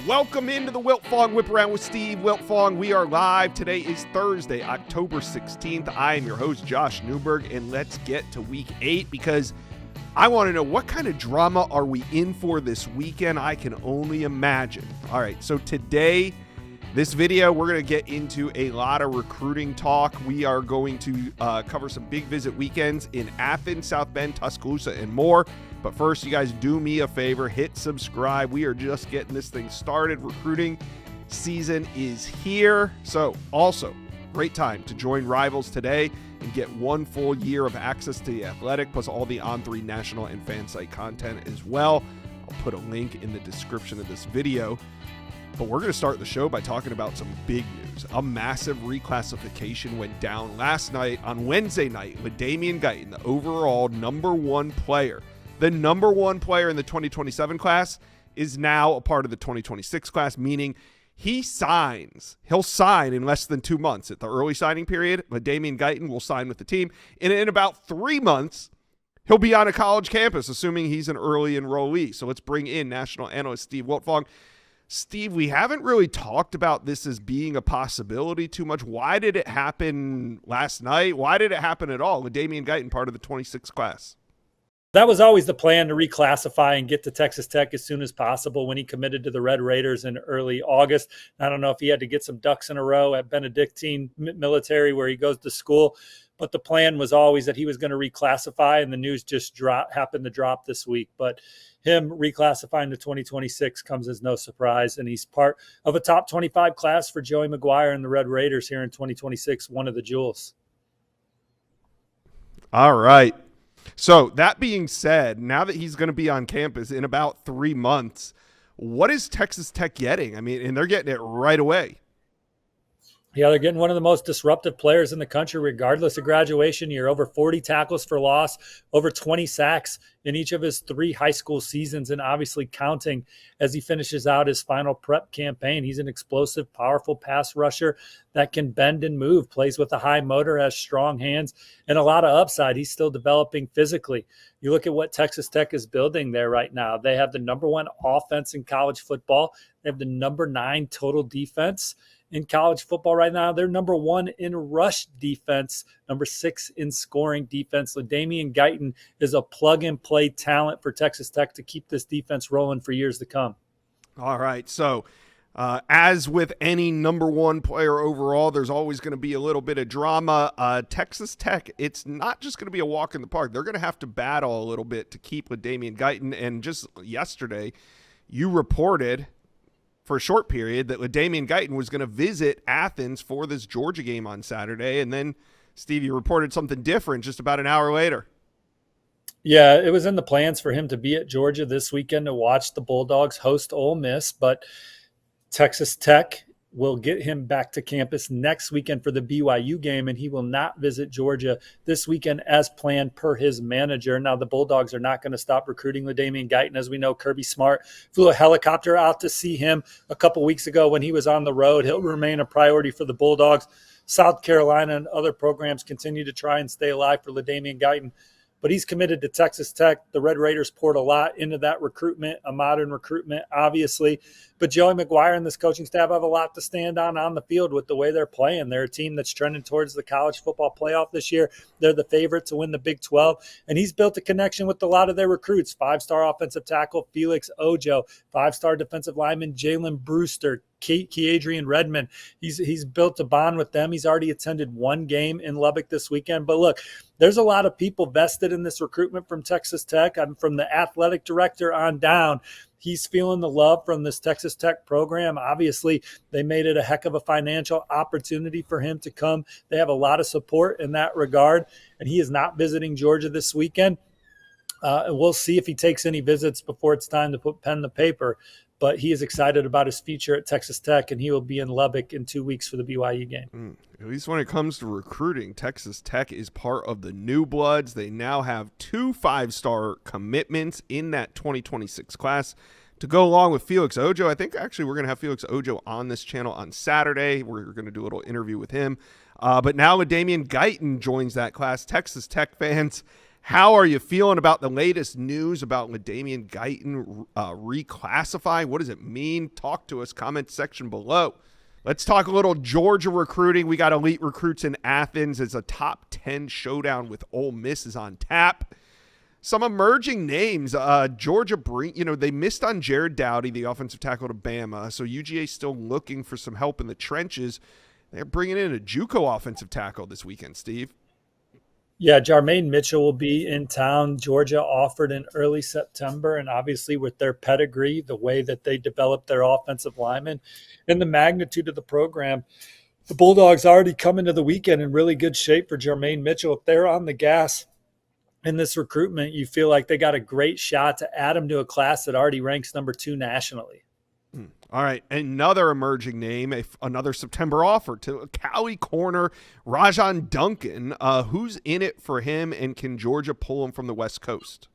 Welcome into the Wiltfong Whiparound with Steve Wiltfong. We are live. Today is Thursday, October 16th. I am your host, Josh Newberg, and let's get to week 8 because I want to know what kind of drama are we in for this weekend. I can only imagine. All right, so today, this video, we're going to get into a lot of recruiting talk. We are going to cover some big visit weekends in Athens, South Bend, Tuscaloosa, and more. But first, you guys do me a favor, hit subscribe. We are just getting this thing started. Recruiting season is here. So also, great time to join Rivals today and get 1 full year of access to The Athletic, plus all the On3 national and fan site content as well. I'll put a link in the description of this video. But we're going to start the show by talking about some big news. A massive reclassification went down last night on Wednesday night with Damian Guyton, the overall number 1 player. The number 1 player in the 2027 class is now a part of the 2026 class, meaning he'll sign in less than 2 months at the early signing period. But Damian Guyton will sign with the team. And in about 3 months, he'll be on a college campus, assuming he's an early enrollee. So let's bring in national analyst Steve Wiltfong. Steve, we haven't really talked about this as being a possibility too much. Why did it happen last night? Why did it happen at all with Damian Guyton part of the 26 class? That was always the plan, to reclassify and get to Texas Tech as soon as possible when he committed to the Red Raiders in early August. I don't know if he had to get some ducks in a row at Benedictine Military where he goes to school, but the plan was always that he was going to reclassify, and the news just happened to drop this week. But him reclassifying to 2026 comes as no surprise, and he's part of a top 25 class for Joey McGuire and the Red Raiders here in 2026, one of the jewels. All right. So that being said, now that he's going to be on campus in about 3 months, what is Texas Tech getting? I mean, and they're getting it right away. Yeah, they're getting one of the most disruptive players in the country, regardless of graduation year. Over 40 tackles for loss, over 20 sacks in each of his 3 high school seasons, and obviously counting as he finishes out his final prep campaign. He's an explosive, powerful pass rusher that can bend and move, plays with a high motor, has strong hands, and a lot of upside. He's still developing physically. You look at what Texas Tech is building there right now. They have the number 1 offense in college football. They have the number 9 total defense in college football right now. They're number 1 in rush defense, number 6 in scoring defense. So Damian Guyton is a plug-and-play talent for Texas Tech to keep this defense rolling for years to come. All right, so as with any number 1 player overall, there's always going to be a little bit of drama. Texas Tech, it's not just going to be a walk in the park. They're going to have to battle a little bit to keep with Damian Guyton. And just yesterday, you reported for a short period that Damian Guyton was going to visit Athens for this Georgia game on Saturday. And then, Steve, you reported something different just about an hour later. Yeah, it was in the plans for him to be at Georgia this weekend to watch the Bulldogs host Ole Miss, but Texas Tech will get him back to campus next weekend for the BYU game, and he will not visit Georgia this weekend as planned per his manager. Now, the Bulldogs are not going to stop recruiting with Damian Guyton. As we know, Kirby Smart flew a helicopter out to see him a couple weeks ago when he was on the road. He'll remain a priority for the Bulldogs. South Carolina and other programs continue to try and stay alive for LaDamian Guyton, but he's committed to Texas Tech. The Red Raiders poured a lot into that recruitment, a modern recruitment, obviously. But Joey McGuire and this coaching staff have a lot to stand on the field with the way they're playing. They're a team that's trending towards the college football playoff this year. They're the favorite to win the Big 12. And he's built a connection with a lot of their recruits. 5-star offensive tackle Felix Ojo, 5-star defensive lineman Jalen Brewster, Adrian Redmond. He's built a bond with them. He's already attended 1 game in Lubbock this weekend. But look, there's a lot of people vested in this recruitment from Texas Tech. From the athletic director on down. He's feeling the love from this Texas Tech program. Obviously, they made it a heck of a financial opportunity for him to come. They have a lot of support in that regard, and he is not visiting Georgia this weekend. We'll see if he takes any visits before it's time to put pen to paper. But he is excited about his future at Texas Tech, and he will be in Lubbock in 2 weeks for the BYU game. At least when it comes to recruiting, Texas Tech is part of the new bloods. They now have 2 5-star commitments in that 2026 class to go along with Felix Ojo. I think actually we're going to have Felix Ojo on this channel on Saturday. We're going to do a little interview with him. But now LaDamian Guyton joins that class. Texas Tech fans How are you feeling about the latest news about LaDainian Guyton reclassifying? What does it mean? Talk to us, comment section below. Let's talk a little Georgia recruiting. We got elite recruits in Athens as a top 10 showdown with Ole Miss is on tap. Some emerging names. Georgia, they missed on Jared Dowdy, the offensive tackle to Bama, so UGA still looking for some help in the trenches. They're bringing in a JUCO offensive tackle this weekend, Steve. Yeah, Jermaine Mitchell will be in town. Georgia offered in early September, and obviously with their pedigree, the way that they developed their offensive linemen, and the magnitude of the program, the Bulldogs already come into the weekend in really good shape for Jermaine Mitchell. If they're on the gas in this recruitment, you feel like they got a great shot to add him to a class that already ranks number 2 nationally. All right, another emerging name, another September offer to Cali corner Rajon Duncan. Who's in it for him, and can Georgia pull him from the West Coast?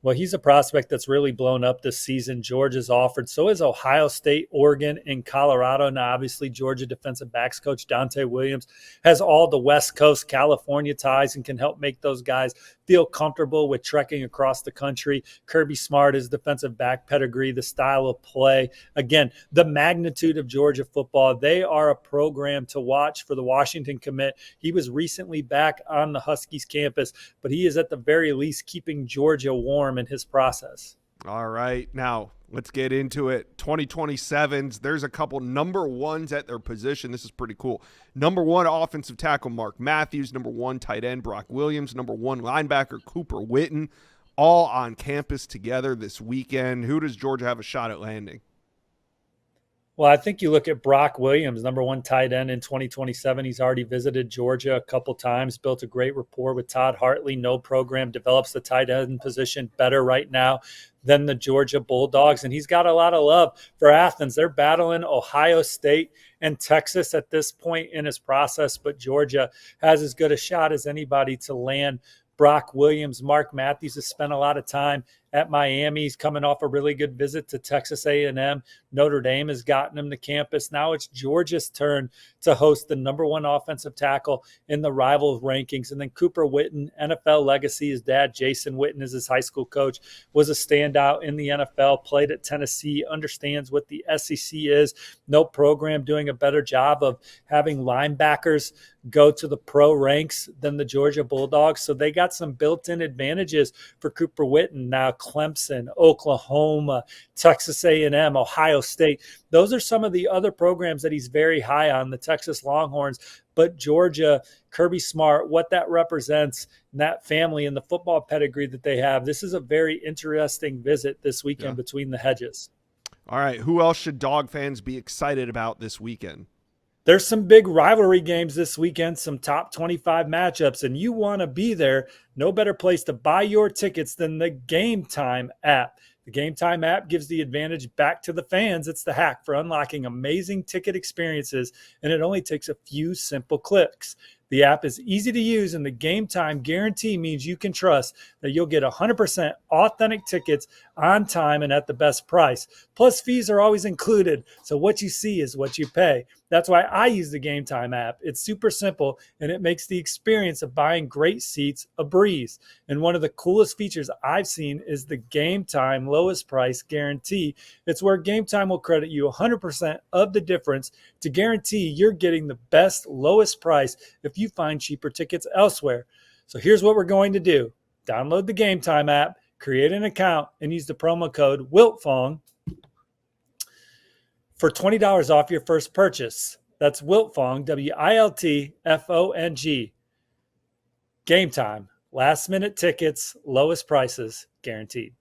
Well, he's a prospect that's really blown up this season. Georgia's offered. So is Ohio State, Oregon, and Colorado. Now, obviously, Georgia defensive backs coach Dante Williams has all the West Coast California ties and can help make those guys feel comfortable with trekking across the country. Kirby Smart is defensive back pedigree, the style of play. Again, the magnitude of Georgia football. They are a program to watch for the Washington commit. He was recently back on the Huskies campus, but he is at the very least keeping Georgia warm in his process. All right, now let's get into it. 2027s, there's a couple number ones at their position. This is pretty cool. Number 1 offensive tackle Mark Matthews, number 1 tight end Brock Williams, number 1 linebacker Cooper Witten, all on campus together this weekend. Who does Georgia have a shot at landing? Well, I think you look at Brock Williams, number 1 tight end in 2027. He's already visited Georgia a couple times, built a great rapport with Todd Hartley. No program develops the tight end position better right now than the Georgia Bulldogs, and he's got a lot of love for Athens. They're battling Ohio State and Texas at this point in his process, but Georgia has as good a shot as anybody to land Brock Williams. Mark Matthews has spent a lot of time at Miami. He's coming off a really good visit to Texas A&M. Notre Dame has gotten him to campus. Now it's Georgia's turn to host the number 1 offensive tackle in the rival rankings. And then Cooper Witten, NFL legacy. His dad, Jason Witten, is his high school coach, was a standout in the NFL, played at Tennessee, understands what the SEC is. No program doing a better job of having linebackers go to the pro ranks than the Georgia Bulldogs. So they got some built-in advantages for Cooper Witten. Now Clemson, Oklahoma, Texas A&M, Ohio State. Those are some of the other programs that he's very high on, the Texas Longhorns. But Georgia, Kirby Smart, what that represents, and that family and the football pedigree that they have, this is a very interesting visit this weekend between the hedges. All right, who else should Dog fans be excited about this weekend? There's some big rivalry games this weekend, some top 25 matchups, and you want to be there. No better place to buy your tickets than the Game Time app. The Game Time app gives the advantage back to the fans. It's the hack for unlocking amazing ticket experiences, and it only takes a few simple clicks. The app is easy to use, and the Game Time guarantee means you can trust that you'll get 100% authentic tickets on time and at the best price. Plus, fees are always included, so what you see is what you pay. That's why I use the Game Time app. It's super simple, and it makes the experience of buying great seats a breeze. And one of the coolest features I've seen is the Game Time lowest price guarantee. It's where Game Time will credit you 100% of the difference to guarantee you're getting the best lowest price if you find cheaper tickets elsewhere. So here's what we're going to do. Download the Game Time app, create an account, and use the promo code Wiltfong for $20 off your first purchase. That's Wiltfong, WILTFONG. Game Time. Last minute tickets, lowest prices guaranteed.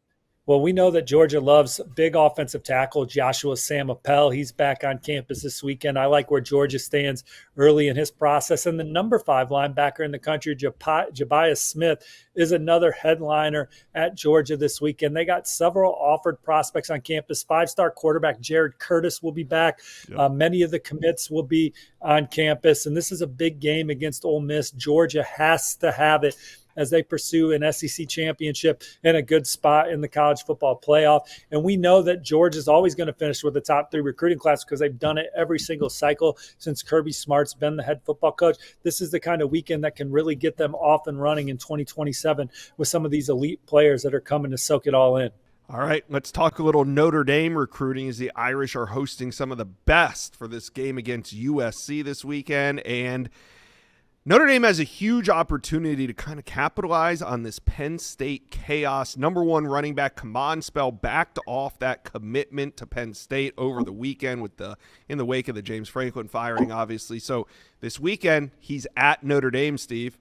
Well, we know that Georgia loves big offensive tackle Joshua Sam Appel. He's back on campus this weekend. I like where Georgia stands early in his process. And the number 5 linebacker in the country, Jabaiah Smith, is another headliner at Georgia this weekend. They got several offered prospects on campus. 5-star quarterback Jared Curtis will be back. Yep. Many of the commits will be on campus. And this is a big game against Ole Miss. Georgia has to have it as they pursue an SEC championship and a good spot in the college football playoff. And we know that Georgia's always going to finish with the top 3 recruiting class because they've done it every single cycle since Kirby Smart's been the head football coach. This is the kind of weekend that can really get them off and running in 2027 with some of these elite players that are coming to soak it all in. All right, let's talk a little Notre Dame recruiting as the Irish are hosting some of the best for this game against USC this weekend. And Notre Dame has a huge opportunity to kind of capitalize on this Penn State chaos. Number 1 running back, Kamon Spell, backed off that commitment to Penn State over the weekend in the wake of the James Franklin firing, obviously. So this weekend, he's at Notre Dame, Steve.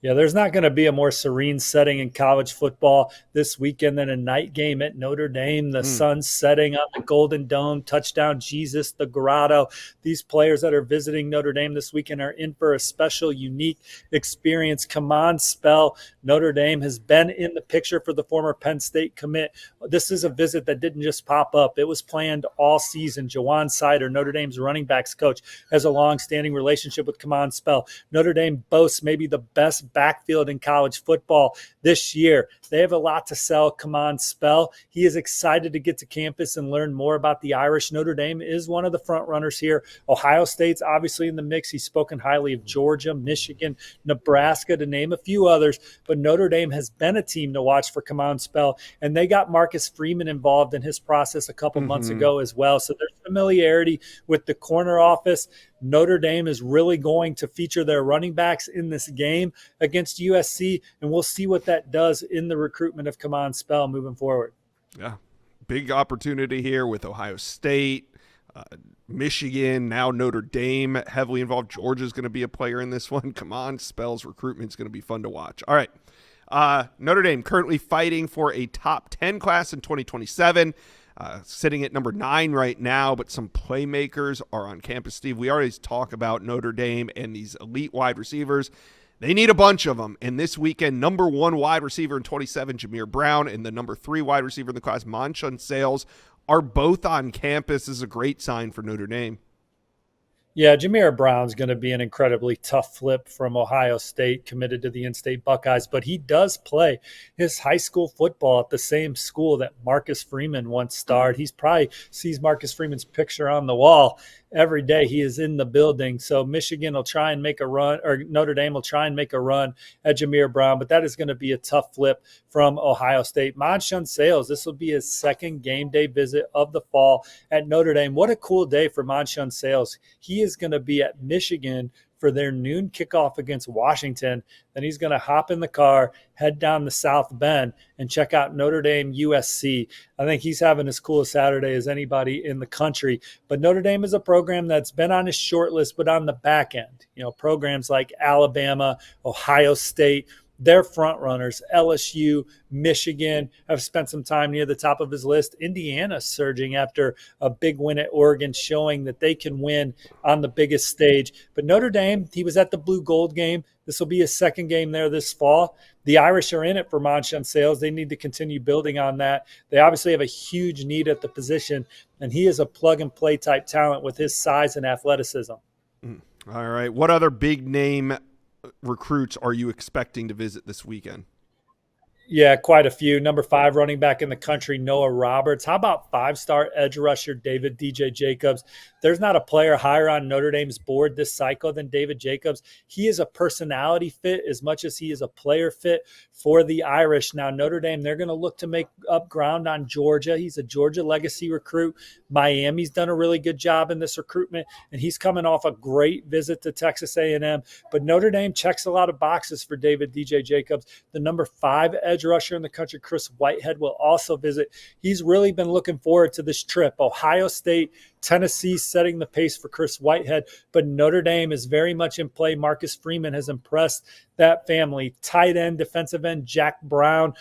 Yeah, there's not going to be a more serene setting in college football this weekend than a night game at Notre Dame. The sun setting on the Golden Dome, touchdown Jesus, the Grotto. These players that are visiting Notre Dame this weekend are in for a special, unique experience. Kamon Spell, Notre Dame has been in the picture for the former Penn State commit. This is a visit that didn't just pop up. It was planned all season. Jawan Sider, Notre Dame's running backs coach, has a long-standing relationship with Kamon Spell. Notre Dame boasts maybe the best backfield in college football this year. They have a lot to sell. Kamon Spell, he is excited to get to campus and learn more about the Irish. Notre Dame is one of the front runners here. Ohio State's obviously in the mix. He's spoken highly of Georgia, Michigan, Nebraska, to name a few others. But Notre Dame has been a team to watch for Kamon Spell, and they got Marcus Freeman involved in his process a couple months ago as well. So there's familiarity with the corner office. Notre Dame is really going to feature their running backs in this game against USC, and we'll see what that does in the recruitment of Kamon Spell moving forward. Yeah, big opportunity here with Ohio State, Michigan, now Notre Dame heavily involved. Georgia's going to be a player in this one. Kamon Spell's recruitment is going to be fun to watch. All right, Notre Dame currently fighting for a top 10 class in 2027. Sitting at number 9 right now, but some playmakers are on campus. Steve, we always talk about Notre Dame and these elite wide receivers. They need a bunch of them. And this weekend, number 1 wide receiver in 27, Jameer Brown, and the number 3 wide receiver in the class, Manshun Sales, are both on campus. This is a great sign for Notre Dame. Yeah, Jameer Brown's going to be an incredibly tough flip from Ohio State, committed to the in-state Buckeyes, but he does play his high school football at the same school that Marcus Freeman once starred. He's probably sees Marcus Freeman's picture on the wall every day. He is in the building. So Michigan will try and make a run, or Notre Dame will try and make a run at Jameer Brown, but that is going to be a tough flip from Ohio State. Manshun Sales, this will be his second game day visit of the fall at Notre Dame. What a cool day for Manshun Sales. He is going to be at Michigan for their noon kickoff against Washington. Then he's going to hop in the car, head down the South Bend, and check out Notre Dame USC. I think he's having as cool a Saturday as anybody in the country. But Notre Dame is a program that's been on his short list, but on the back end. You know, programs like Alabama, Ohio State, they're front runners. LSU, Michigan have spent some time near the top of his list. Indiana surging after a big win at Oregon, showing that they can win on the biggest stage. But Notre Dame, he was at the Blue Gold game. This will be his second game there this fall. The Irish are in it for Manshun Sales. They need to continue building on that. They obviously have a huge need at the position, and he is a plug-and-play type talent with his size and athleticism. All right. What other big name recruits are you expecting to visit this weekend? Yeah, quite a few. Number 5 running back in the country, Noah Roberts. How about 5-star edge rusher David DJ Jacobs? There's not a player higher on Notre Dame's board this cycle than David Jacobs. He is a personality fit as much as he is a player fit for the Irish. Now, Notre Dame, they're going to look to make up ground on Georgia. He's a Georgia legacy recruit. Miami's done a really good job in this recruitment, and he's coming off a great visit to Texas A&M. But Notre Dame checks a lot of boxes for David DJ Jacobs. The number 5 edge rusher in the country, Chris Whitehead, will also visit. He's really been looking forward to this trip. Ohio State, Tennessee setting the pace for Chris Whitehead, but Notre Dame is very much in play. Marcus Freeman has impressed that family. Tight end, defensive end, Jack Brown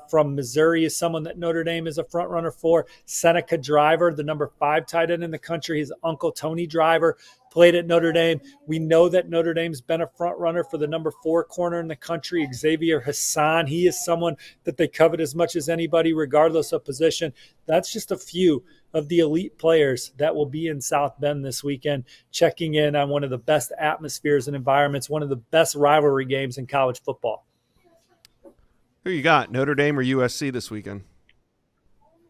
from Missouri is someone that Notre Dame is a front runner for. Seneca Driver, the number 5 tight end in the country, his uncle Tony Driver, played at Notre Dame. We know that Notre Dame's been a front runner for the number 4 corner in the country, Xavier Hassan. He is someone that they covet as much as anybody, regardless of position. That's just a few of the elite players that will be in South Bend this weekend, checking in on one of the best atmospheres and environments, one of the best rivalry games in college football. Who you got, Notre Dame or USC this weekend?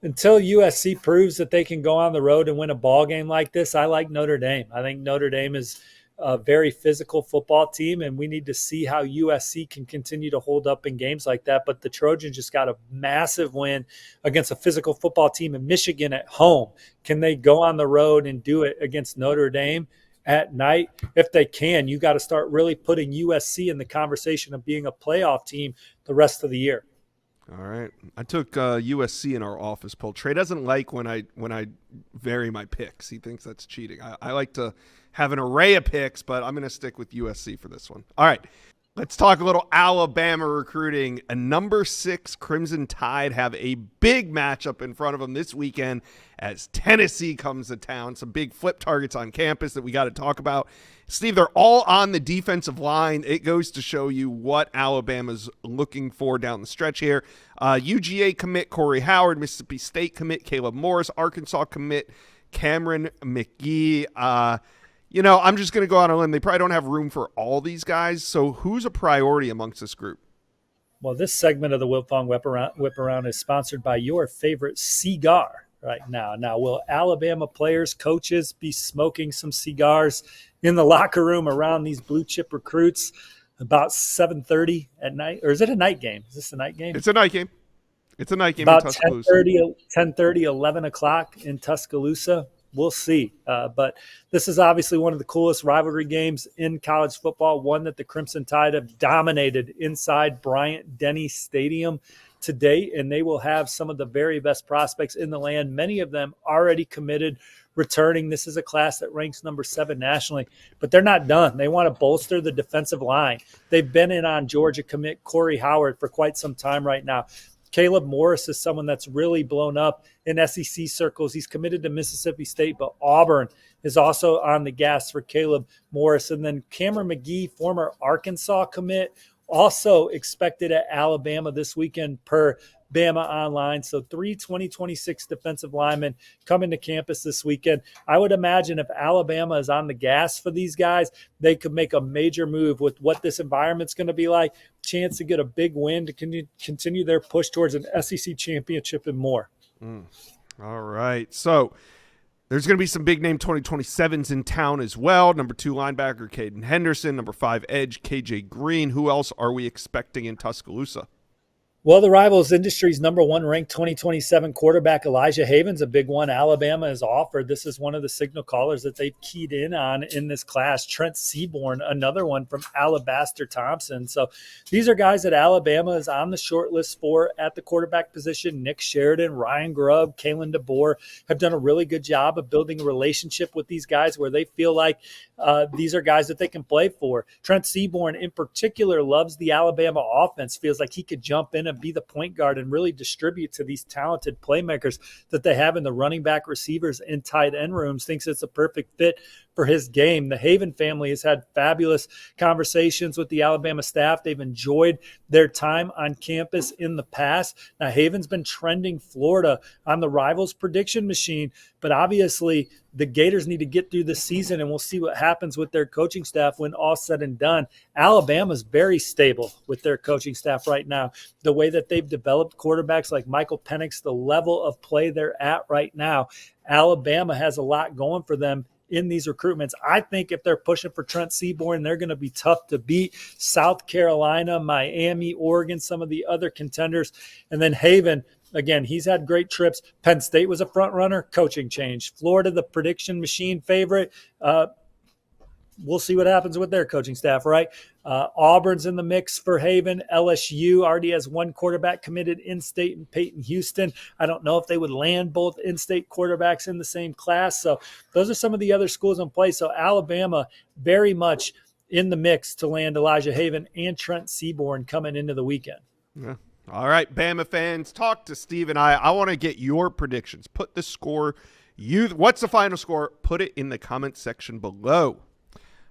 Until USC proves that they can go on the road and win a ball game like this, I like Notre Dame. I think Notre Dame is a very physical football team, and we need to see how USC can continue to hold up in games like that. But the Trojans just got a massive win against a physical football team in Michigan at home. Can they go on the road and do it against Notre Dame at night? If they can, you got to start really putting USC in the conversation of being a playoff team the rest of the year. All right. I took USC in our office poll. Trey doesn't like when I vary my picks. He thinks that's cheating. I like to have an array of picks, but I'm going to stick with USC for this one. All right. Let's talk a little Alabama recruiting. A number 6 Crimson Tide have a big matchup in front of them this weekend as Tennessee comes to town. Some big flip targets on campus that we got to talk about. Steve, they're all on the defensive line. It goes to show you what Alabama's looking for down the stretch here. UGA commit Corey Howard, Mississippi State commit Caleb Morris, Arkansas commit Cameron McGee. I'm just going to go out on a limb. They probably don't have room for all these guys. So who's a priority amongst this group? Well, this segment of the Wiltfong Whiparound is sponsored by your favorite cigar right now. Now, will Alabama players, coaches be smoking some cigars in the locker room around these blue chip recruits about 7:30 at night? Or is it a night game? Is this a night game? It's a night game. It's a night game about in Tuscaloosa. 10:30, 11 o'clock in Tuscaloosa. We'll see. But this is obviously one of the coolest rivalry games in college football, one that the Crimson Tide have dominated inside Bryant-Denny Stadium to date, and they will have some of the very best prospects in the land, many of them already committed, returning. This is a class that ranks number 7 nationally, but they're not done. They want to bolster the defensive line. They've been in on Georgia commit Corey Howard for quite some time right now. Caleb Morris is someone that's really blown up in SEC circles. He's committed to Mississippi State, but Auburn is also on the gas for Caleb Morris. And then Cameron McGee, former Arkansas commit, also expected at Alabama this weekend per Bama Online. So 3 2026 defensive linemen coming to campus this weekend. I would imagine if Alabama is on the gas for these guys, they could make a major move with what this environment's going to be like. Chance to get a big win to continue their push towards an SEC championship and more. All right. So there's going to be some big name 2027s in town as well. Number 2 linebacker Caden Henderson, number 5 edge KJ Green. Who else are we expecting in Tuscaloosa? Well, the Rivals Industries number 1 ranked 2027 quarterback Elijah Haven's a big one Alabama has offered. This is one of the signal callers that they've keyed in on in this class. Trent Seaborn, another one from Alabaster Thompson. So these are guys that Alabama is on the short list for at the quarterback position. Nick Sheridan, Ryan Grubb, Kalen DeBoer have done a really good job of building a relationship with these guys where they feel like these are guys that they can play for. Trent Seaborn in particular loves the Alabama offense, feels like he could jump in and be the point guard and really distribute to these talented playmakers that they have in the running back, receivers, and tight end rooms. Thinks it's a perfect fit for his game. The Haven family has had fabulous conversations with the Alabama staff. They've enjoyed their time on campus in the past. Now, Haven's been trending Florida on the Rivals prediction machine, but obviously the Gators need to get through the season, and we'll see what happens with their coaching staff when all said and done. Alabama's very stable with their coaching staff right now. The way that they've developed quarterbacks like Michael Penix, the level of play they're at right now, Alabama has a lot going for them in these recruitments. I think if they're pushing for Trent Seaborn, they're going to be tough to beat. South Carolina, Miami, Oregon, some of the other contenders. And then Haven, again, he's had great trips. Penn State was a front runner, coaching change. Florida, the prediction machine favorite. We'll see what happens with their coaching staff, right? Auburn's in the mix for Haven. LSU already has 1 quarterback committed in-state in Peyton Houston. I don't know if they would land both in-state quarterbacks in the same class. So those are some of the other schools in play. So Alabama very much in the mix to land Elijah Haven and Trent Seaborn coming into the weekend. Yeah. All right, Bama fans, talk to Steve and I. I want to get your predictions. Put the score. What's the final score? Put it in the comment section below.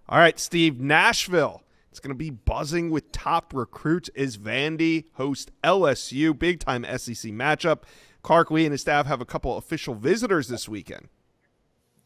All right, Steve, Nashville. It's going to be buzzing with top recruits as Vandy host LSU. Big-time SEC matchup. Clark Lee and his staff have a couple official visitors this weekend.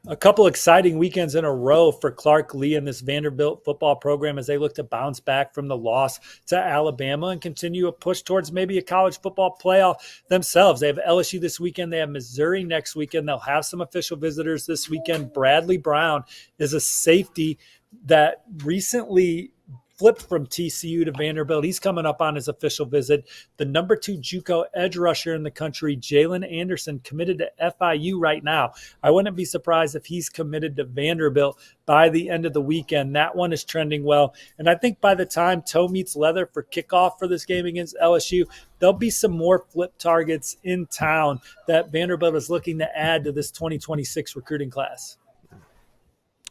A couple exciting weekends in a row for Clark Lee and this Vanderbilt football program as they look to bounce back from the loss to Alabama and continue a push towards maybe a college football playoff themselves. They have LSU this weekend. They have Missouri next weekend. They'll have some official visitors this weekend. Bradley Brown is a safety that recently flipped from TCU to Vanderbilt. He's coming up on his official visit. The number 2 JUCO edge rusher in the country, Jalen Anderson, committed to FIU right now. I wouldn't be surprised if he's committed to Vanderbilt by the end of the weekend. That one is trending well. And I think by the time toe meets leather for kickoff for this game against LSU, there'll be some more flip targets in town that Vanderbilt is looking to add to this 2026 recruiting class.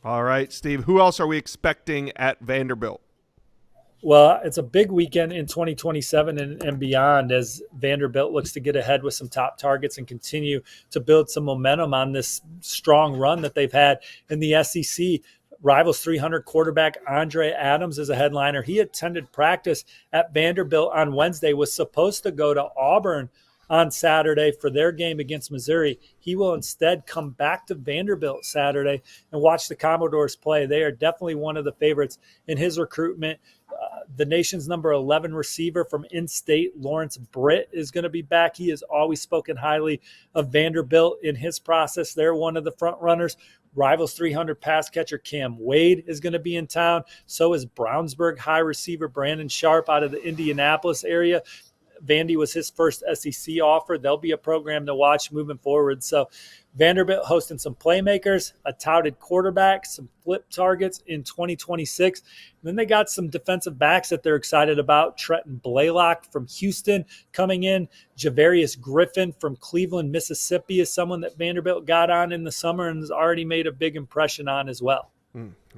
All right, Steve, who else are we expecting at Vanderbilt? Well, it's a big weekend in 2027 and beyond as Vanderbilt looks to get ahead with some top targets and continue to build some momentum on this strong run that they've had in the SEC. Rivals 300 quarterback Andre Adams is a headliner. He attended practice at Vanderbilt on Wednesday, was supposed to go to Auburn on Saturday for their game against Missouri. He will instead come back to Vanderbilt Saturday and watch the Commodores play. They are definitely one of the favorites in his recruitment. The nation's number 11 receiver from in-state, Lawrence Britt, is going to be back. He has always spoken highly of Vanderbilt in his process. They're one of the front runners. Rivals 300 pass catcher Cam Wade is going to be in town. So is Brownsburg high receiver Brandon Sharp out of the Indianapolis area. Vandy was his first SEC offer. They'll be a program to watch moving forward. So Vanderbilt hosting some playmakers, a touted quarterback, some flip targets in 2026. And then they got some defensive backs that they're excited about. Trenton Blaylock from Houston coming in. Javarius Griffin from Cleveland, Mississippi is someone that Vanderbilt got on in the summer and has already made a big impression on as well.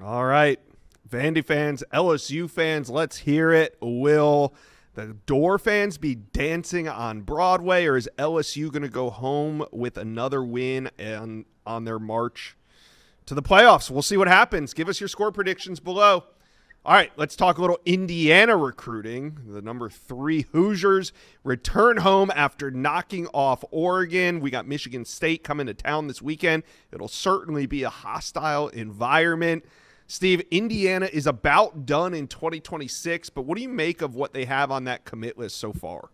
All right. Vandy fans, LSU fans, let's hear it. Will the Door fans be dancing on Broadway, or is LSU going to go home with another win on their march to the playoffs? We'll see what happens. Give us your score predictions below. All right, let's talk a little Indiana recruiting. The number 3 Hoosiers return home after knocking off Oregon. We got Michigan State coming to town this weekend. It'll certainly be a hostile environment. Steve, Indiana is about done in 2026, but what do you make of what they have on that commit list so far?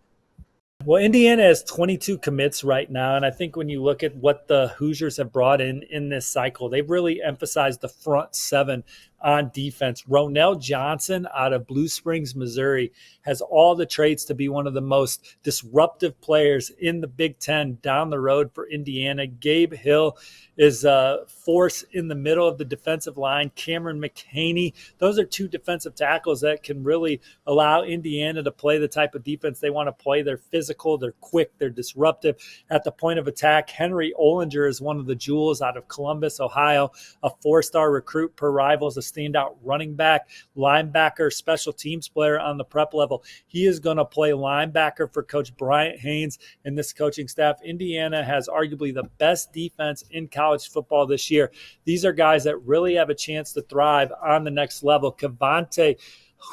Well, Indiana has 22 commits right now, and I think when you look at what the Hoosiers have brought in this cycle, they've really emphasized the front 7 on defense. Ronell Johnson out of Blue Springs, Missouri, has all the traits to be one of the most disruptive players in the Big Ten down the road for Indiana. Gabe Hill is a force in the middle of the defensive line. Cameron McHaney, those are 2 defensive tackles that can really allow Indiana to play the type of defense they want to play. They're physical, they're quick, they're disruptive at the point of attack. Henry Ollinger is one of the jewels out of Columbus, Ohio, a 4-star recruit per Rivals, a standout running back, linebacker, special teams player on the prep level. He is going to play linebacker for Coach Bryant Haynes and this coaching staff. Indiana has arguably the best defense in college football this year. These are guys that really have a chance to thrive on the next level. Kavante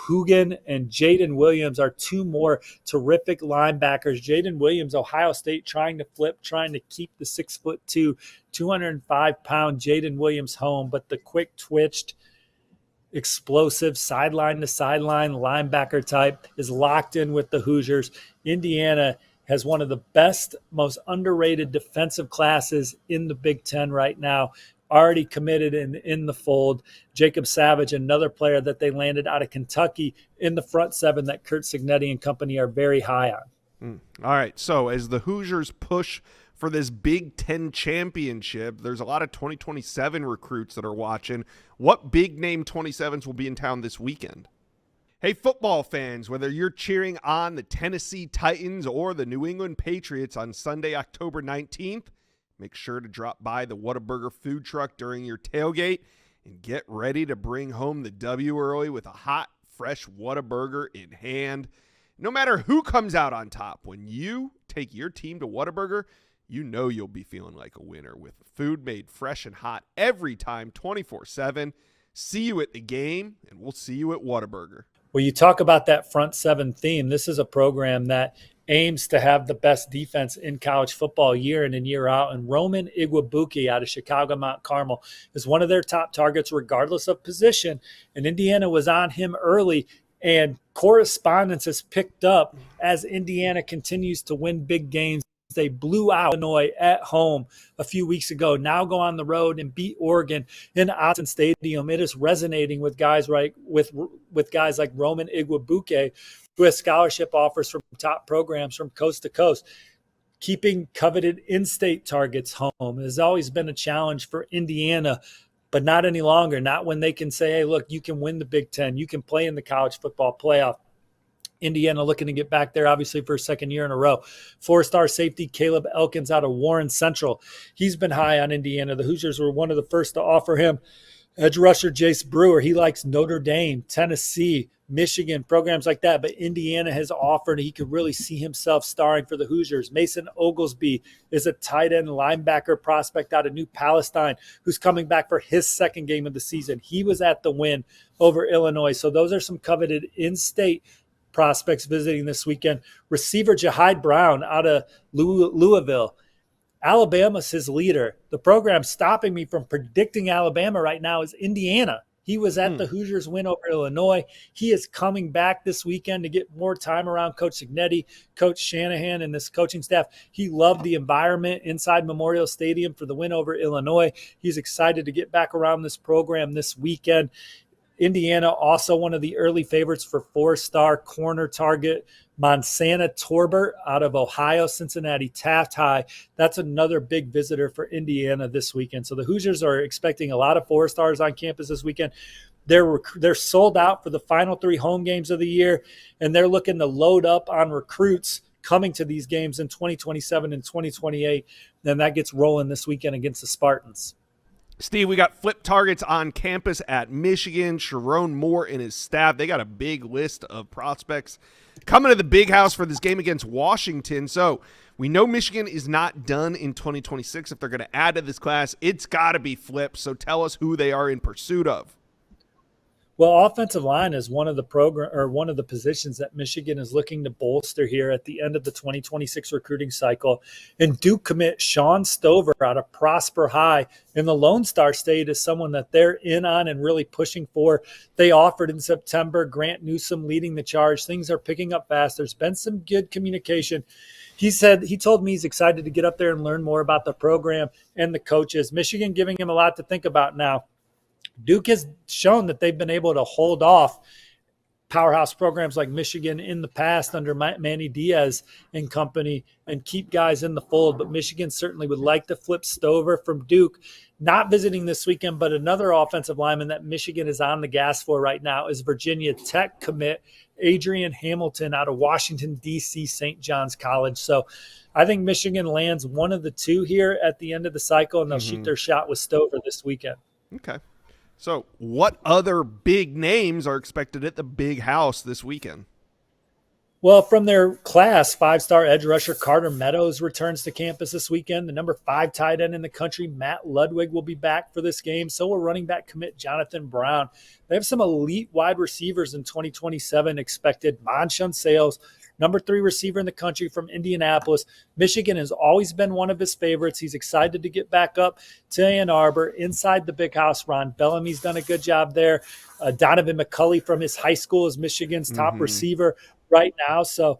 Hugan and Jaden Williams are 2 more terrific linebackers. Jaden Williams, Ohio State, trying to flip, trying to keep the 6'2", 205-pound Jaden Williams home, but the quick-twitched, explosive sideline to sideline linebacker type is locked in with the Hoosiers. Indiana has one of the best, most underrated defensive classes in the Big Ten right now, already committed in the fold. Jacob Savage, another player that they landed out of Kentucky in the front 7 that Kurt Cignetti and company are very high on. All right, so as the Hoosiers push for this Big Ten championship, there's a lot of 2027 recruits that are watching. What big-name 27s will be in town this weekend? Hey, football fans, whether you're cheering on the Tennessee Titans or the New England Patriots on Sunday, October 19th, make sure to drop by the Whataburger food truck during your tailgate and get ready to bring home the W early with a hot, fresh Whataburger in hand. No matter who comes out on top, when you take your team to Whataburger, you know you'll be feeling like a winner with food made fresh and hot every time, 24/7. See you at the game, and we'll see you at Whataburger. Well, you talk about that front seven theme. This is a program that aims to have the best defense in college football year in and year out. And Roman Igwabuike out of Chicago Mount Carmel is one of their top targets, regardless of position. And Indiana was on him early, and correspondence has picked up as Indiana continues to win big games. They blew out Illinois at home a few weeks ago. Now go on the road and beat Oregon in Autzen Stadium. It is resonating with guys with guys like Roman Igwabuike, who has scholarship offers from top programs from coast to coast. Keeping coveted in-state targets home has always been a challenge for Indiana, but not any longer. Not when they can say, hey, look, you can win the Big Ten. You can play in the college football playoff. Indiana looking to get back there, obviously, for a second year in a row. Four-star safety Caleb Elkins out of Warren Central. He's been high on Indiana. The Hoosiers were one of the first to offer him. Edge rusher Jace Brewer, he likes Notre Dame, Tennessee, Michigan, programs like that. But Indiana has offered he could really see himself starring for the Hoosiers. Mason Oglesby is a tight end linebacker prospect out of New Palestine who's coming back for his second game of the season. He was at the win over Illinois. So those are some coveted in-state prospects visiting this weekend. Receiver Jahide Brown out of Louisville. Alabama's his leader. The program stopping me from predicting Alabama right now is Indiana. He was at the Hoosiers win over Illinois. He is coming back this weekend to get more time around Coach Signetti, Coach Shanahan, and this coaching staff. He loved the environment inside Memorial Stadium for the win over Illinois. He's excited to get back around this program this weekend. Indiana, also one of the early favorites for four-star corner target, Monsana Torbert out of Ohio, Cincinnati Taft High. That's another big visitor for Indiana this weekend. So the Hoosiers are expecting a lot of four-stars on campus this weekend. They're sold out for the final three home games of the year, and they're looking to load up on recruits coming to these games in 2027 and 2028. Then that gets rolling this weekend against the Spartans. Steve, we got flip targets on campus at Michigan. Sharon Moore and his staff, they got a big list of prospects coming to the big house for this game against Washington. So we know Michigan is not done in 2026. If they're going to add to this class, it's got to be flipped. So tell us who they are in pursuit of. Well, offensive line is one of the positions that Michigan is looking to bolster here at the end of the 2026 recruiting cycle. And Duke commit Sean Stover out of Prosper High in the Lone Star State is someone that they're in on and really pushing for. They offered in September. Grant Newsome leading the charge. Things are picking up fast. There's been some good communication. He told me he's excited to get up there and learn more about the program and the coaches. Michigan giving him a lot to think about now. Duke has shown that they've been able to hold off powerhouse programs like Michigan in the past under Manny Diaz and company and keep guys in the fold. But Michigan certainly would like to flip Stover from Duke. Not visiting this weekend, but another offensive lineman that Michigan is on the gas for right now is Virginia Tech commit Adrian Hamilton out of Washington, D.C. St. John's College. So I think Michigan lands one of the two here at the end of the cycle, and they'll shoot their shot with Stover this weekend. Okay. So what other big names are expected at the big house this weekend? Well, from their class, five-star edge rusher Carter Meadows returns to campus this weekend. The number 5 tight end in the country, Matt Ludwig, will be back for this game. So will running back commit Jonathan Brown. They have some elite wide receivers in 2027 expected. Monshun Sales, number 3 receiver in the country from Indianapolis. Michigan has always been one of his favorites. He's excited to get back up to Ann Arbor inside the big house. Ron Bellamy's done a good job there. Donovan McCulley from his high school is Michigan's top receiver right now. So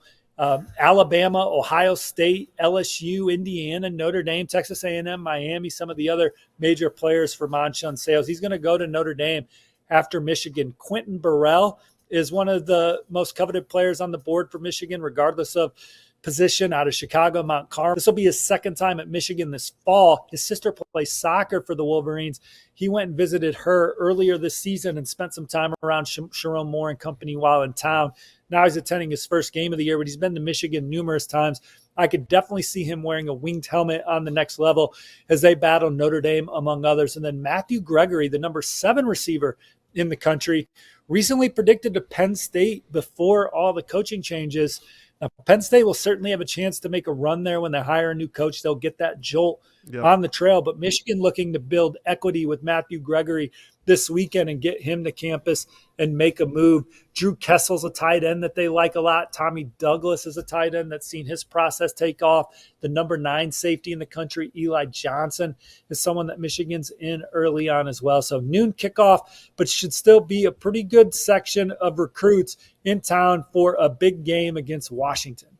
Alabama, Ohio State, LSU, Indiana, Notre Dame, Texas A&M, Miami, some of the other major players for Monshun Sales. He's going to go to Notre Dame after Michigan. Quentin Burrell is one of the most coveted players on the board for Michigan, regardless of position, out of Chicago, Mount Carmel. This will be his second time at Michigan this fall. His sister plays soccer for the Wolverines. He went and visited her earlier this season and spent some time around Sharon Moore and company while in town. Now he's attending his first game of the year, but he's been to Michigan numerous times. I could definitely see him wearing a winged helmet on the next level as they battle Notre Dame, among others. And then Matthew Gregory, the number 7 receiver, in the country. Recently predicted to Penn State before all the coaching changes. Now, Penn State will certainly have a chance to make a run there when they hire a new coach. They'll get that jolt on the trail. But Michigan looking to build equity with Matthew Gregory this weekend and get him to campus and make a move. Drew Kessel's a tight end that they like a lot. Tommy Douglas is a tight end that's seen his process take off. The number 9 safety in the country, Eli Johnson, is someone that Michigan's in early on as well. So noon kickoff, but should still be a pretty good section of recruits in town for a big game against Washington.